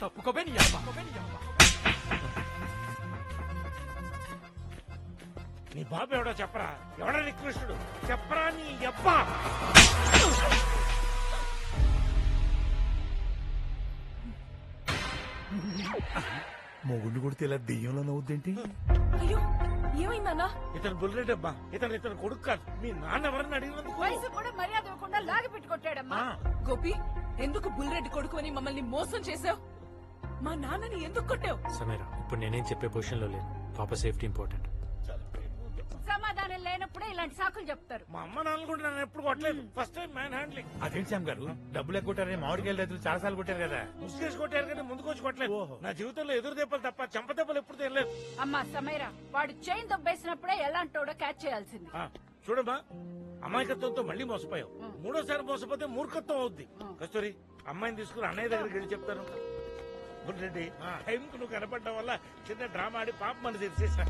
తప్పుకోబే నీ అబ్బా. నీ బాబు ఎవడో చెప్పరా? ఎవడా నీ కృష్ణుడు? చెప్పరా నీ అబ్బా. మొగుండు కొడితే ఇలా దెయ్యంలో నవ్వుద్దేంటి? అయ్యో ఏమైందన్నా? ఇతను బుల్లెట్ అబ్బా. ఇతను కొడుకు కాదు. మీ నాన్న ఎవరన్నా అడిగినందుకు వయసు కూడా మర్యాద ఇవ్వకుండా లాగి పెట్టుకొట్టాడమ్మా. గోపి, ఎందుకు బుల్రెడ్డి కొడుకు అని మమ్మల్ని మోసం చేసావు? మా నాన్నని ఎందుకు కొట్టావు? సమీరా, ఇప్పుడు నేనేం చెప్పే పొజిషన్ లో లేను. పాప సేఫ్టీ ఇంపార్టెంట్. సమాధానం లేనప్పుడే ఇలాంటి సాకులు చెప్తారు. మా అమ్మ నాన్న కూడా నన్ను ఎప్పుడు కొట్టలేదు. First time man handling. అదేంటి శ్యామ్ గారు, డబ్బులు ఎక్కువ కొట్టారని మామిడికాయలు రైతులు చాలా సార్లు కొట్టారు కదా. ముసుగేసి కొట్టారు కానీ ముందుకు వచ్చి కొట్టలేదు. నా జీవితంలో ఎదురు దెబ్బలు తప్ప చెంప దెబ్బలు ఎప్పుడు తెలియలేదు. అమ్మా సమీరా, వాడు చైన్ దొబ్బేసినప్పుడే ఎలాంటోడో క్యాచ్ చేయాల్సింది. చూడమ్మా, అమాయకత్వంతో మళ్ళీ మోసపోయావు. మూడోసారి మోసపోతే మూర్ఖత్వం అవుద్ది. కస్తూరి, అమ్మాయిని తీసుకుని అన్నయ్య దగ్గరికి వెళ్ళి చెప్తాను. రెడ్డి, టైంకు నువ్వు కనపడడం వల్ల చిన్న డ్రామా ఆడి పాప మన తెరిచేసా.